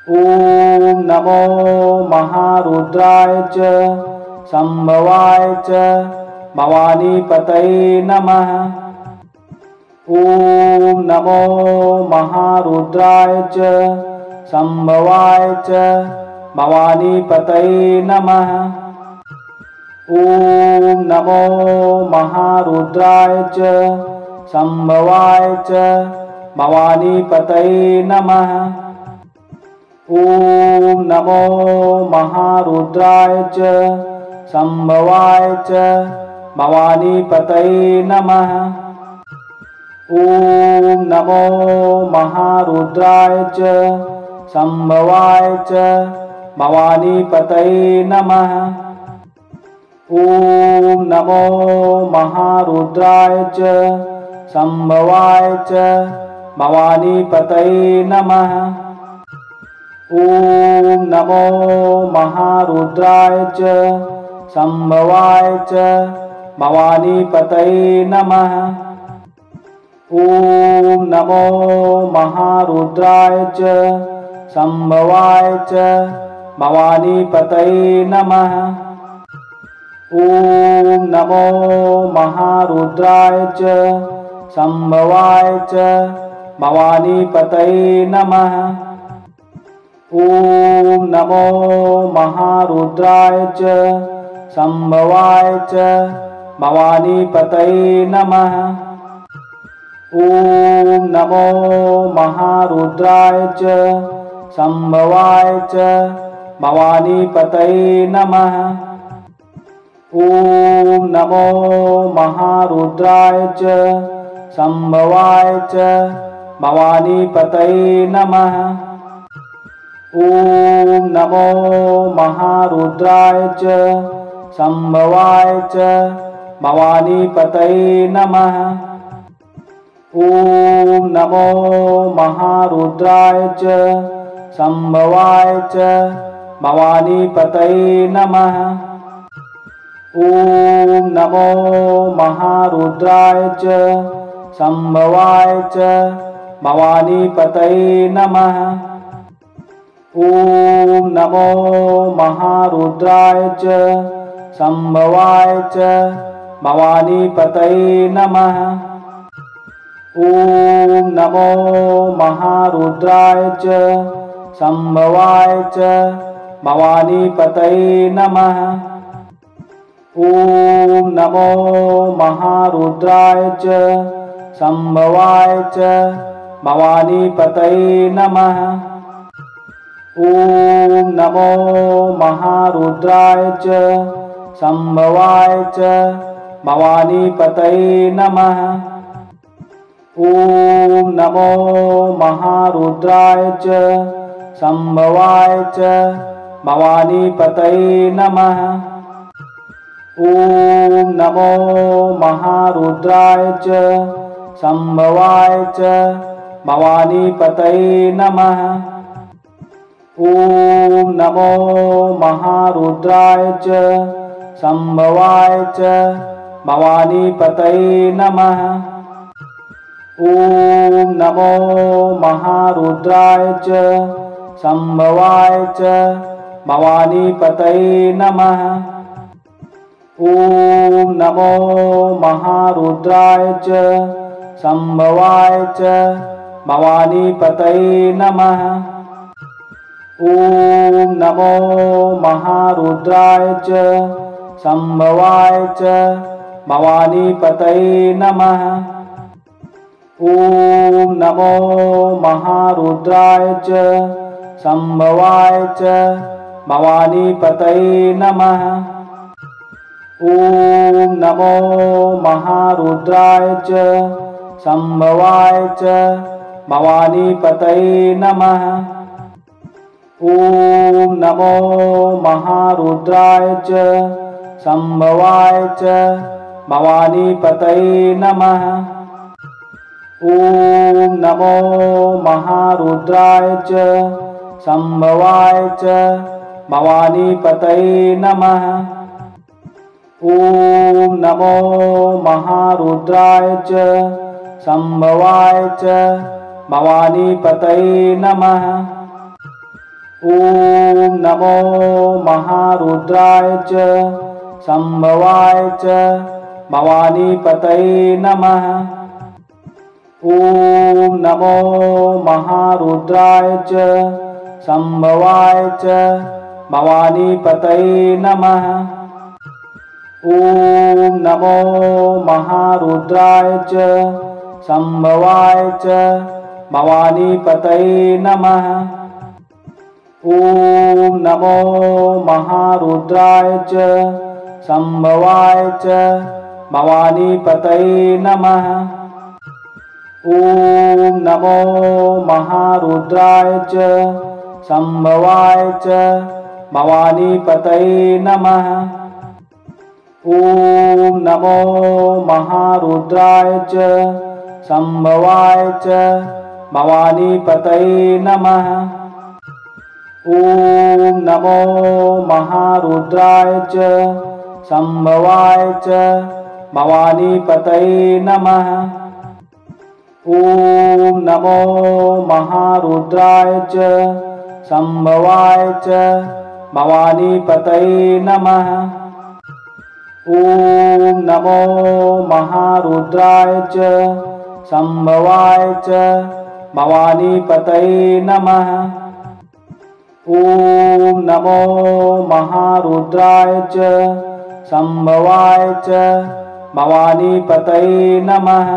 ॐ नमो महारुद्राय च संभवाय च भवानीपतये नमः। ॐ नमो महारुद्राय च संभवाय च भवानीपतये नमः। ॐ नमो महारुद्राय च संभवाय च भवानीपतये नमः। ॐ नमो महारुद्राय च संभवाय च भवानीपतये नमः। ॐ नमो महारुद्राय च संभवाय च भवानीपतये नमः। ॐ नमो महारुद्राय च संभवाय च भवानीपतये नमः। ॐ नमो महारुद्राय च संभवाय च भवानीपतये नमः। ॐ नमो महारुद्राय च संभवाय च भवानीपतये नमः। ॐ नमो महारुद्राय च संभवाय च भवानीपतये नमः। ॐ नमो महारुद्राय च संभवाय च भवानीपतये नमः। ॐ नमो महारुद्राय च संभवाय च भवानीपतये नमः। ॐ नमो महारुद्राय च संभवाय च भवानीपतये नमः। ॐ नमो महारुद्राय च संभवाय च भवानीपतये नमः। ॐ नमो महारुद्राय च संभवाय च भवानीपतये नमः। ॐ नमो महारुद्राय च संभवाय च भवानीपतये नमः। ॐ नमो महारुद्राय च संभवाय च भवानीपतये नमः। ॐ नमो महारुद्राय च संभवाय च भवानीपतये नमः। ॐ नमो महारुद्राय च संभवाय च भवानीपतये नमः। ॐ नमो महारुद्राय च संभवाय च भवानीपतये नमः। ॐ नमो महारुद्राय च संभवाय च भवानीपतये नमः। ॐ नमो महारुद्राय च संभवाय च भवानीपतये नमः। ॐ नमो महारुद्राय च संभवाय च भवानीपतये नमः। ॐ नमो महारुद्राय च संभवाय च भवानीपतये नमः। ॐ नमो महारुद्राय च संभवाय च भवानीपतये नमः। ॐ नमो महारुद्राय च संभवाय च भवानीपतये नमः। ॐ नमो महारुद्राय च संभवाय च भवानीपतये नमः। ॐ नमो महारुद्राय च संभवाय च भवानीपतये नमः। ॐ नमो महारुद्राय च संभवाय च भवानीपतये नमः। ॐ नमो महारुद्राय च संभवाय च भवानीपतये नमः। ॐ नमो महारुद्राय च संभवाय च भवानीपतये नमः। ॐ नमो महारुद्राय च संभवाय च भवानीपतये नमः। ॐ नमो महारुद्राय च संभवाय च भवानीपतये नमः। ॐ नमो महारुद्राय च संभवाय च भवानीपतये नमः। ॐ नमो महारुद्राय च संभवाय च भवानीपतये नमः। ॐ नमो महारुद्राय च संभवाय च भवानीपतये नमः। ॐ नमो महारुद्राय च संभवाय च भवानीपतये नमः। ॐ नमो महारुद्राय च संभवाय च भवानीपतये नमः। ॐ नमो महारुद्राय च संभवाय च भवानीपतये नमः। ॐ नमो महारुद्राय च संभवाय च भवानीपतये नमः। ॐ नमो महारुद्राय च संभवाय च भवानीपतये नमः।